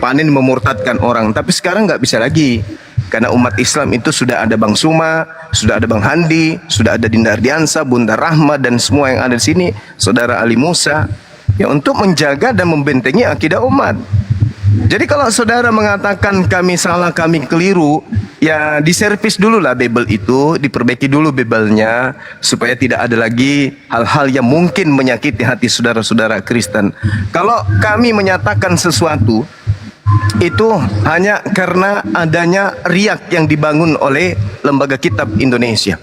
panen memurtadkan orang. Tapi sekarang nggak bisa lagi, karena umat Islam itu sudah ada Bang Suma, sudah ada Bang Handi, sudah ada Dinda Ardiansa, Bunda Rahma, dan semua yang ada di sini, Saudara Ali Musa, ya, untuk menjaga dan membentengi akidah umat. Jadi kalau saudara mengatakan kami salah, kami keliru, ya diservis dulu lah Bible itu, diperbaiki dulu Bible-nya, supaya tidak ada lagi hal-hal yang mungkin menyakiti hati saudara-saudara Kristen. Kalau kami menyatakan sesuatu, itu hanya karena adanya riak yang dibangun oleh Lembaga Kitab Indonesia.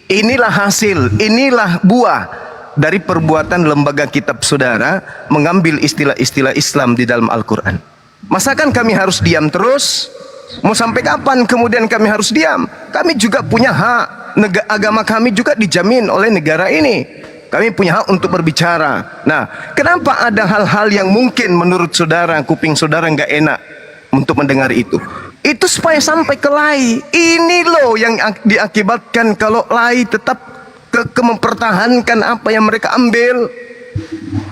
Inilah hasil, inilah buah dari perbuatan lembaga kitab saudara mengambil istilah-istilah Islam di dalam Al-Quran. Masakan kami harus diam terus? Mau sampai kapan kemudian kami harus diam? Kami juga punya hak, agama kami juga dijamin oleh negara ini. Kami punya hak untuk berbicara. Nah, kenapa ada hal-hal yang mungkin menurut saudara, kuping saudara nggak enak untuk mendengar itu? Itu supaya sampai ke lai. Ini loh yang diakibatkan kalau lai tetap mempertahankan apa yang mereka ambil.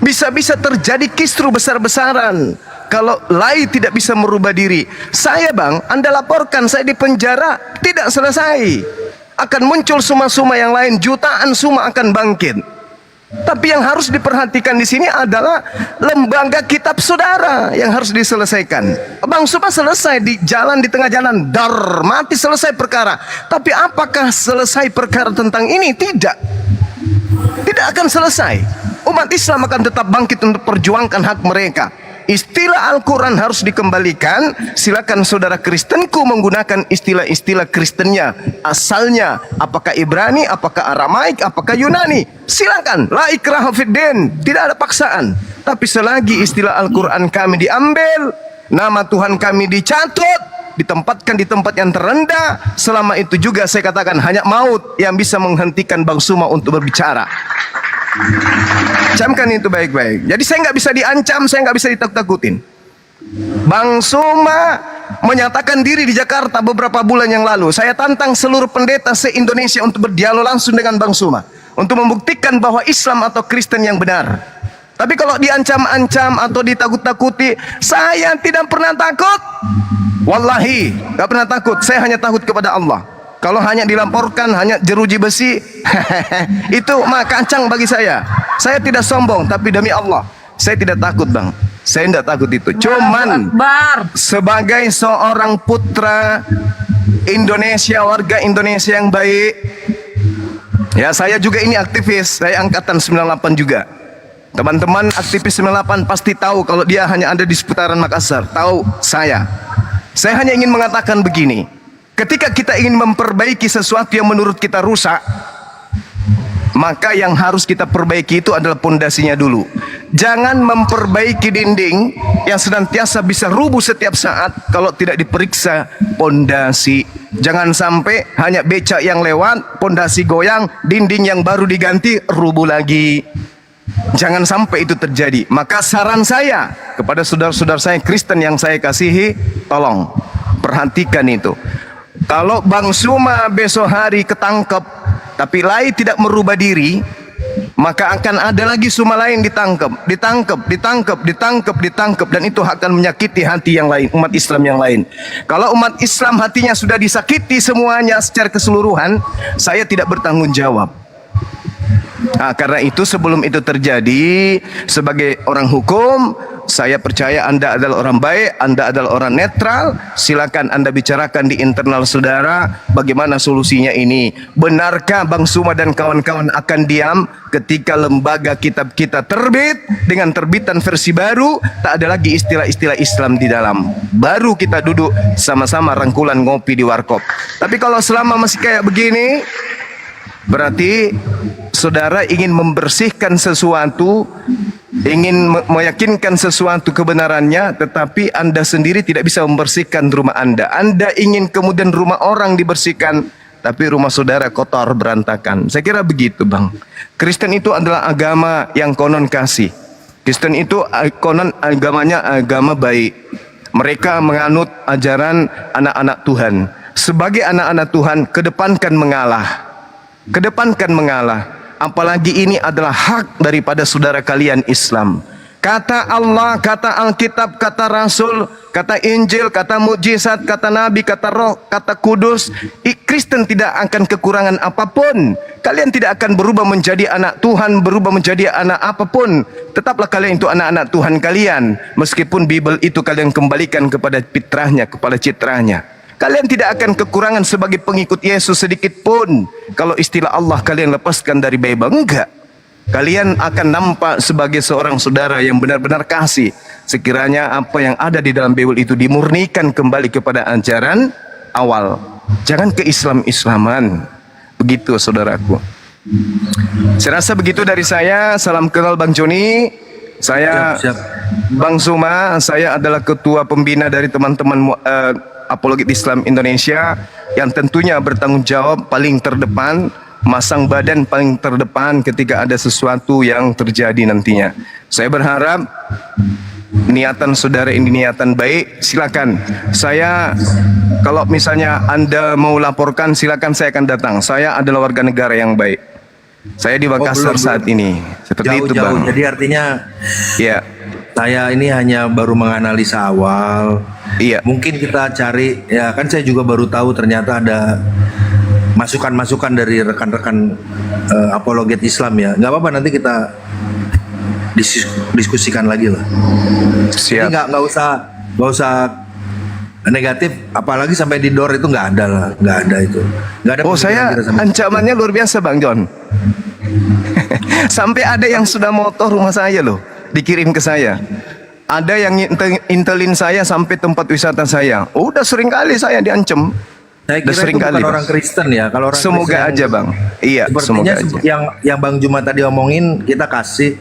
Bisa-bisa terjadi kisru besar-besaran kalau lai tidak bisa merubah diri. Saya bang, Anda laporkan saya di penjara, tidak selesai. Akan muncul suma-suma yang lain, jutaan suma akan bangkit. Tapi yang harus diperhatikan di sini adalah lembaga kitab saudara yang harus diselesaikan. Bang Suma selesai di jalan, di tengah jalan, dar, mati, selesai perkara. Tapi apakah selesai perkara tentang ini? Tidak. Tidak akan selesai. Umat Islam akan tetap bangkit untuk perjuangkan hak mereka. Istilah Al-Quran harus dikembalikan. Silakan saudara Kristenku menggunakan istilah-istilah Kristennya, asalnya, apakah Ibrani, apakah Aramaik, apakah Yunani, silakan. La ikraha fiddin, tidak ada paksaan. Tapi selagi istilah Al-Quran kami diambil, nama Tuhan kami dicatut, ditempatkan di tempat yang terendah, selama itu juga saya katakan hanya maut yang bisa menghentikan Bang Suma untuk berbicara. Camkan itu baik-baik. Jadi saya nggak bisa diancam, saya nggak bisa ditakut-takutin. Bang Suma menyatakan diri di Jakarta beberapa bulan yang lalu. Saya tantang seluruh pendeta se-Indonesia untuk berdialog langsung dengan Bang Suma, untuk membuktikan bahwa Islam atau Kristen yang benar. Tapi kalau diancam-ancam atau ditakut-takuti, saya tidak pernah takut. Wallahi, nggak pernah takut. Saya hanya takut kepada Allah. Kalau hanya dilaporkan, hanya jeruji besi, itu mah kacang bagi saya. Saya tidak sombong, tapi demi Allah, saya tidak takut bang. Saya tidak takut itu. Cuman sebagai seorang putra Indonesia, warga Indonesia yang baik, ya saya juga ini aktivis. Saya angkatan 98 juga. Teman-teman aktivis 98 pasti tahu kalau dia hanya ada di seputaran Makassar. Tahu saya. Saya hanya ingin mengatakan begini. Ketika kita ingin memperbaiki sesuatu yang menurut kita rusak, maka yang harus kita perbaiki itu adalah pondasinya dulu. Jangan memperbaiki dinding yang senantiasa bisa rubuh setiap saat kalau tidak diperiksa pondasi. Jangan sampai hanya becak yang lewat, pondasi goyang, dinding yang baru diganti, rubuh lagi. Jangan sampai itu terjadi. Maka saran saya kepada saudara-saudara saya Kristen yang saya kasihi, tolong perhatikan itu. Kalau Bang Suma besok hari ketangkep, tapi lai tidak merubah diri, maka akan ada lagi Suma lain ditangkap, dan itu akan menyakiti hati yang lain, umat Islam yang lain. Kalau umat Islam hatinya sudah disakiti semuanya secara keseluruhan, saya tidak bertanggung jawab. Nah, karena itu sebelum itu terjadi, sebagai orang hukum, saya percaya Anda adalah orang baik, Anda adalah orang netral. Silakan Anda bicarakan di internal saudara bagaimana solusinya ini. Benarkah Bang Suma dan kawan-kawan akan diam ketika lembaga kitab kita terbit dengan terbitan versi baru, tak ada lagi istilah-istilah Islam di dalam. Baru kita duduk sama-sama rangkulan ngopi di warkop. Tapi kalau selama masih kayak begini, berarti saudara ingin membersihkan sesuatu, ingin meyakinkan sesuatu kebenarannya, tetapi Anda sendiri tidak bisa membersihkan rumah Anda. Anda ingin kemudian rumah orang dibersihkan, tapi rumah saudara kotor berantakan. Saya kira begitu bang. Kristen itu adalah agama yang konon kasih. Kristen itu konon agamanya agama baik. Mereka menganut ajaran anak-anak Tuhan. Sebagai anak-anak Tuhan, kedepankan mengalah. Kedepankan mengalah. Apalagi ini adalah hak daripada saudara kalian Islam. Kata Allah, kata Alkitab, kata Rasul, kata Injil, kata mukjizat, kata Nabi, kata Roh, kata Kudus. Kristen tidak akan kekurangan apapun. Kalian tidak akan berubah menjadi anak Tuhan, berubah menjadi anak apapun. Tetaplah kalian itu anak-anak Tuhan kalian. Meskipun Bible itu kalian kembalikan kepada fitrahnya, kepada citranya. Kalian tidak akan kekurangan sebagai pengikut Yesus sedikit pun. Kalau istilah Allah kalian lepaskan dari Bible, enggak. Kalian akan nampak sebagai seorang saudara yang benar-benar kasih. Sekiranya apa yang ada di dalam Bible itu dimurnikan kembali kepada ajaran awal. Jangan ke Islam-Islaman. Begitu saudaraku. Saya rasa begitu dari saya. Salam kenal Bang Joni. Saya Siap. Bang Suma. Saya adalah ketua pembina dari teman-teman Apologet Islam Indonesia, yang tentunya bertanggung jawab paling terdepan, masang badan paling terdepan ketika ada sesuatu yang terjadi nantinya. Saya berharap niatan saudara ini niatan baik. Silakan. Saya, kalau misalnya Anda mau laporkan, silakan, saya akan datang. Saya adalah warga negara yang baik. Saya di Makassar saat ini. Seperti itu, Bang. Jadi artinya ya, saya ini hanya baru menganalisa awal. iya. Mungkin kita cari, ya kan saya juga baru tahu ternyata ada masukan-masukan dari rekan-rekan apologet Islam ya. Nggak apa-apa, nanti kita diskusikan lagi lah. Jadi Siap. nggak usah negatif, apalagi sampai di door itu nggak ada lah, nggak ada itu. Nggak ada. Oh, saya pikiran kita sama ancamannya luar biasa, Bang John. Sampai ada yang sudah motor rumah saya loh, dikirim ke saya. Ada yang intelin saya sampai tempat wisata saya. Udah sering kali saya diancam. Saya Udah kira sering itu bukan kali, orang Bang. Kristen ya. Kalau orang Semoga Kristen aja, Bang. Iya, semoga sepertinya aja. yang Bang Juma tadi omongin kita kasih,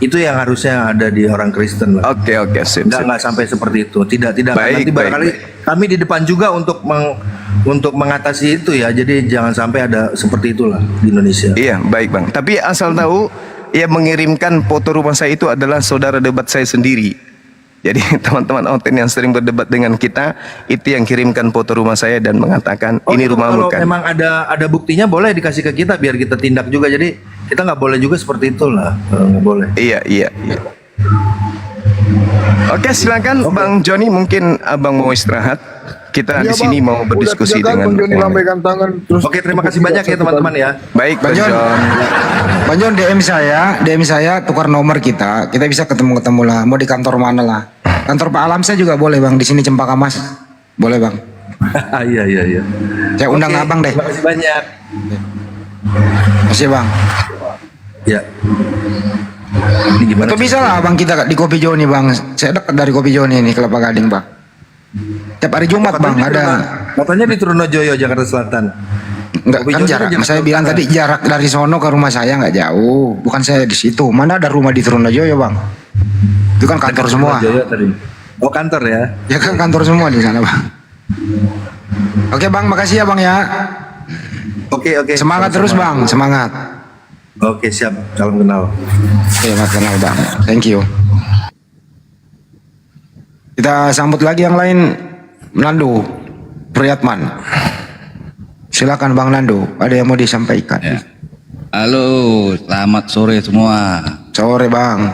itu yang harusnya ada di orang Kristen lah. Oke, sip. Nggak sampai seperti itu. Tidak Baik, nanti barangkali baik. kami di depan juga untuk mengatasi itu ya. Jadi jangan sampai ada seperti itulah di Indonesia. Iya, baik, Bang. Tapi asal tahu, yang mengirimkan foto rumah saya itu adalah saudara debat saya sendiri. Jadi teman-teman Oten yang sering berdebat dengan kita, itu yang kirimkan foto rumah saya dan mengatakan ini itu rumahmu kalau kan. memang ada buktinya boleh dikasih ke kita biar kita tindak juga. Jadi kita nggak boleh juga seperti itulah, nggak boleh. Iya. Oke, silakan Bang Joni, mungkin Abang mau istirahat. Kita di sini mau berdiskusi dengan Bang Joni lambaikan tangan terus. Oke, terima kasih banyak ya teman-teman ya. Baik, Bang Bang Jon. John. Bang Jon DM saya tukar nomor kita bisa ketemu lah. Mau di kantor mana lah? Kantor Pak Alam saya juga boleh Bang, di sini Cempaka Mas. Boleh Bang. Iya. Saya undang Oke, Abang deh. Terima kasih banyak. Makasih Bang. Ya. Ini gimana? Atau bisa lah Bang kita di Kopi Joni Bang. Saya dekat dari Kopi Joni ini Kelapa Gading Bang. Tiap hari Jumat Bang ada. Katanya di Trunojoyo, Jakarta Selatan. Enggak Kopi kan Joni jarak. kan Saya bilang Jakarta. tadi jarak dari sono ke rumah saya nggak jauh. Bukan saya di situ. Mana ada rumah di Trunojoyo Bang? Itu kan kantor Dekat semua. Trunojoyo tadi. Oh, kantor ya. Ya kan kantor semua di sana Bang. Oke Bang, makasih ya Bang ya. Oke. Semangat terus Bang, semangat. Oke, siap. Salam kenal. Oke, kenal Bang. Thank you. Kita sambut lagi yang lain, Nando Priyatman. Silakan Bang Nando, ada yang mau disampaikan? Ya. Halo, selamat sore semua. Sore Bang.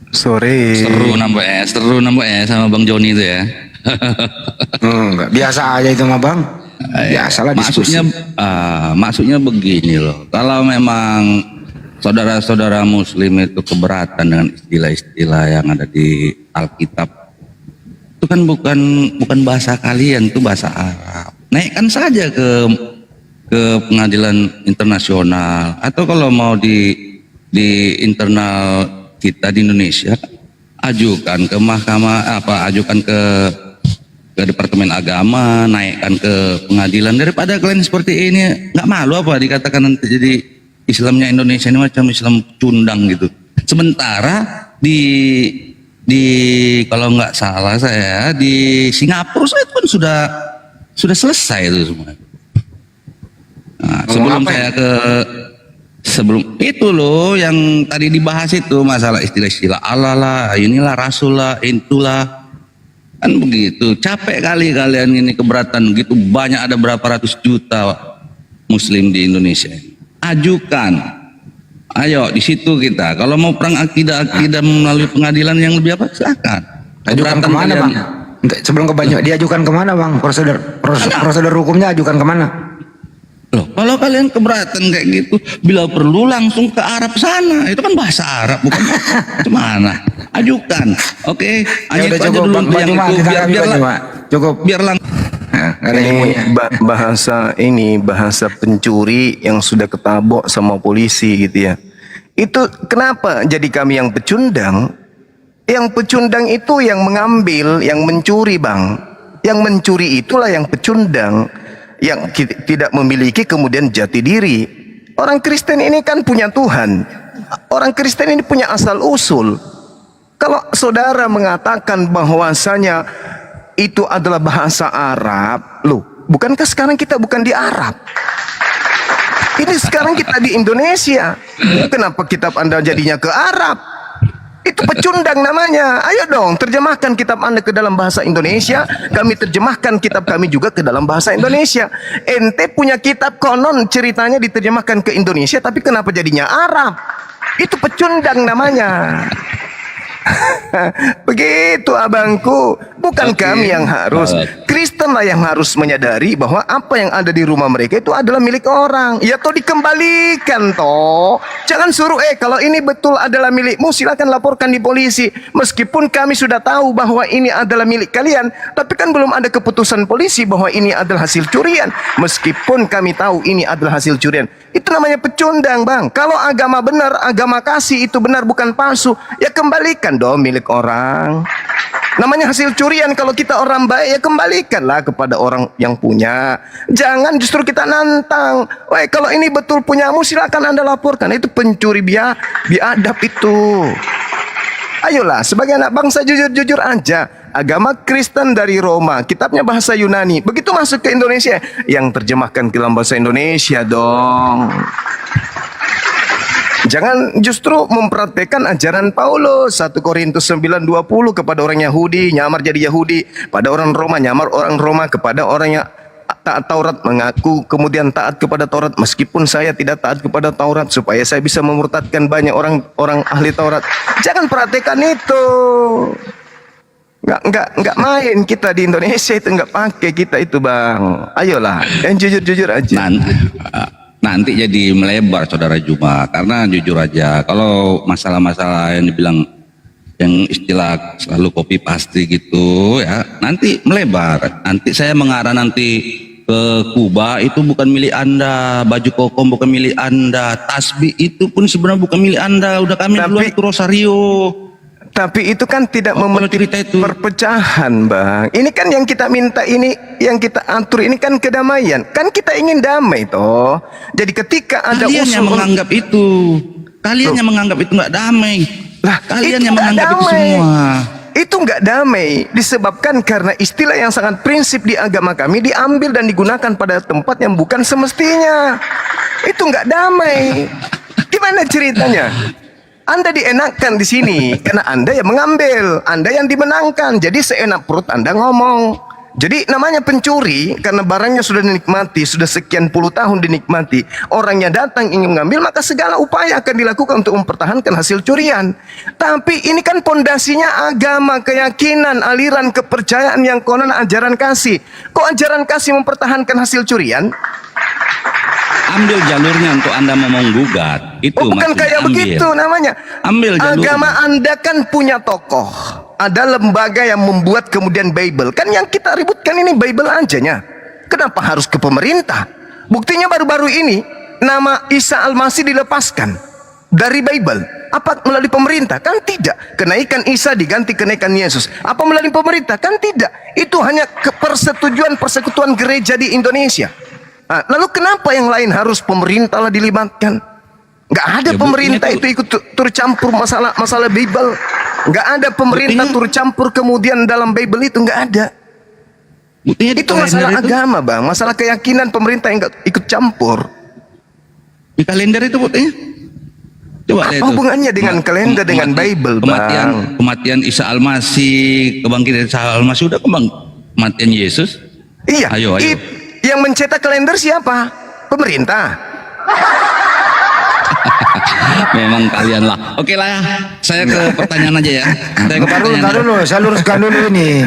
Sore. Seru nambah sama Bang Joni itu ya. Enggak, biasa aja itu mah Bang. Biasalah diskusi. Maksudnya begini loh. Kalau memang saudara-saudara Muslim itu keberatan dengan istilah-istilah yang ada di Alkitab, itu kan bukan bahasa kalian, itu bahasa Arab. Naikkan saja ke pengadilan internasional, atau kalau mau di internal kita di Indonesia, ajukan ke mahkamah, ajukan ke Departemen Agama, naikkan ke pengadilan. Daripada kalian seperti ini, nggak malu apa dikatakan nanti jadi Islamnya Indonesia ini macam Islam cundang gitu. Sementara di kalau nggak salah saya di Singapura saya pun sudah selesai itu semua. Nah, sebelum itu loh yang tadi dibahas itu masalah istilah-istilah Allah lah, inilah Rasul lah, itulah. Kan begitu, capek kali kalian ini keberatan gitu, banyak ada berapa ratus juta Muslim di Indonesia. Ajukan Ayo di situ kita. Kalau mau perang akidah melalui pengadilan yang lebih apa? Silakan. Ajukan Keberatan kemana kalian. bang? Sebelum ke Banyu, diajukan kemana bang? Prosedur hukumnya ajukan kemana? Loh, kalau kalian keberatan kayak gitu, bila perlu langsung ke Arab sana. Itu kan bahasa Arab, bukan gimana? Ajukan. Oke, hanya Ya udah itu aja cukup dulu bang, yang Bang Juma, itu ditanggapi Bang Juma. Cukup. biar langsung. Nah, nggak ada Ini ilmunya. bahasa pencuri yang sudah ketabok sama polisi gitu ya. Itu kenapa jadi kami yang pecundang? Yang pecundang itu yang mengambil, yang mencuri bang. Yang mencuri itulah yang pecundang. Yang tidak memiliki kemudian jati diri. Orang Kristen ini kan punya Tuhan. Orang Kristen ini punya asal usul. Kalau saudara mengatakan bahwasanya itu adalah bahasa Arab, loh, bukankah sekarang kita bukan di Arab? Ini sekarang kita di Indonesia. Kenapa kitab Anda jadinya ke Arab? Itu pecundang namanya. Ayo dong, terjemahkan kitab Anda ke dalam bahasa Indonesia. Kami terjemahkan kitab kami juga ke dalam bahasa Indonesia. Ente punya kitab konon ceritanya diterjemahkan ke Indonesia, tapi kenapa jadinya Arab? Itu pecundang namanya. Begitu abangku. Bukan kami yang harus. Kristen lah yang harus menyadari bahwa apa yang ada di rumah mereka itu adalah milik orang. Ya toh dikembalikan toh. Jangan suruh kalau ini betul adalah milikmu, silakan laporkan di polisi. Meskipun kami sudah tahu bahwa ini adalah milik kalian, tapi kan belum ada keputusan polisi bahwa ini adalah hasil curian. Meskipun kami tahu ini adalah hasil curian. Itu namanya pecundang bang. Kalau agama benar, agama kasih itu benar bukan palsu, ya kembalikan dong milik orang. Namanya hasil curian. Kalau kita orang baik ya kembalikanlah kepada orang yang punya. Jangan justru kita nantang. Wah, kalau ini betul punyamu silakan Anda laporkan. Itu pencuri biadab itu. Ayolah, sebagai anak bangsa jujur-jujur aja. Agama Kristen dari Roma, kitabnya bahasa Yunani. Begitu masuk ke Indonesia, yang terjemahkan ke dalam bahasa Indonesia dong. Jangan justru mempraktekkan ajaran Paulus 1 Korintus 9:20 kepada orang Yahudi nyamar jadi Yahudi, pada orang Roma nyamar orang Roma, kepada orang yang taat Taurat mengaku kemudian taat kepada Taurat meskipun saya tidak taat kepada Taurat supaya saya bisa memurtadkan banyak orang ahli Taurat. Jangan praktekkan itu. Nggak main kita di Indonesia itu, nggak pakai kita itu bang. Ayolah, yang jujur-jujur aja. Nanti jadi melebar saudara Juma, karena jujur aja kalau masalah-masalah yang dibilang yang istilah selalu copy paste gitu ya, nanti melebar. Nanti saya mengarah nanti ke Kuba itu bukan milik Anda, baju kokom bukan milik Anda, tasbih itu pun sebenarnya bukan milik Anda, udah kami duluan ke Rosario. Tapi itu kan tidak memenuhi perpecahan bang. Ini kan yang kita minta, ini yang kita atur, ini kan kedamaian. Kan kita ingin damai toh. Jadi ketika ada kalian yang menganggap itu, kalian yang menganggap itu nggak damai. Lah, kalian yang menganggap itu semua. Itu nggak damai disebabkan karena istilah yang sangat prinsip di agama kami diambil dan digunakan pada tempat yang bukan semestinya. Itu nggak damai. Gimana ceritanya? Anda dienakkan di sini karena Anda yang mengambil, Anda yang dimenangkan. Jadi seenak perut Anda ngomong. Jadi namanya pencuri karena barangnya sudah dinikmati, sudah sekian puluh tahun dinikmati. Orangnya datang ingin mengambil, maka segala upaya akan dilakukan untuk mempertahankan hasil curian. Tapi ini kan pondasinya agama, keyakinan, aliran kepercayaan yang konon ajaran kasih. Kok ajaran kasih mempertahankan hasil curian? Ambil jalurnya untuk Anda mau menggugat. Itu bukan kayak begitu namanya. Ambil jalurnya. Agama Anda kan punya tokoh. Ada lembaga yang membuat kemudian Bible. Kan yang kita ributkan ini Bible ajanya. Kenapa harus ke pemerintah? Buktinya baru-baru ini nama Isa Al-Masih dilepaskan dari Bible. Apa melalui pemerintah? Kan tidak. Kenaikan Isa diganti kenaikan Yesus. Apa melalui pemerintah? Kan tidak. Itu hanya persetujuan persekutuan gereja di Indonesia. Nah, lalu kenapa yang lain harus pemerintah lah dilibatkan? Nggak ada pemerintah itu ikut turut campur masalah Bible. Nggak ada pemerintah turut campur kemudian dalam Bible itu nggak ada. Itu masalah agama bang, masalah keyakinan pemerintah yang nggak ikut campur. Di kalender itu buktinya. Coba apa hubungannya dengan kalender dengan Bible bang? Kematian Isa Al-Masih, kebangkitan Isa Al-Masih, udah kematian Yesus. Iya. Ayo. Yang mencetak kalender siapa? Pemerintah. Memang kalian lah. Oke lah ya, saya ke pertanyaan aja ya. Saya ke Ntar pertanyaan. dulu, saya luruskan dulu ini.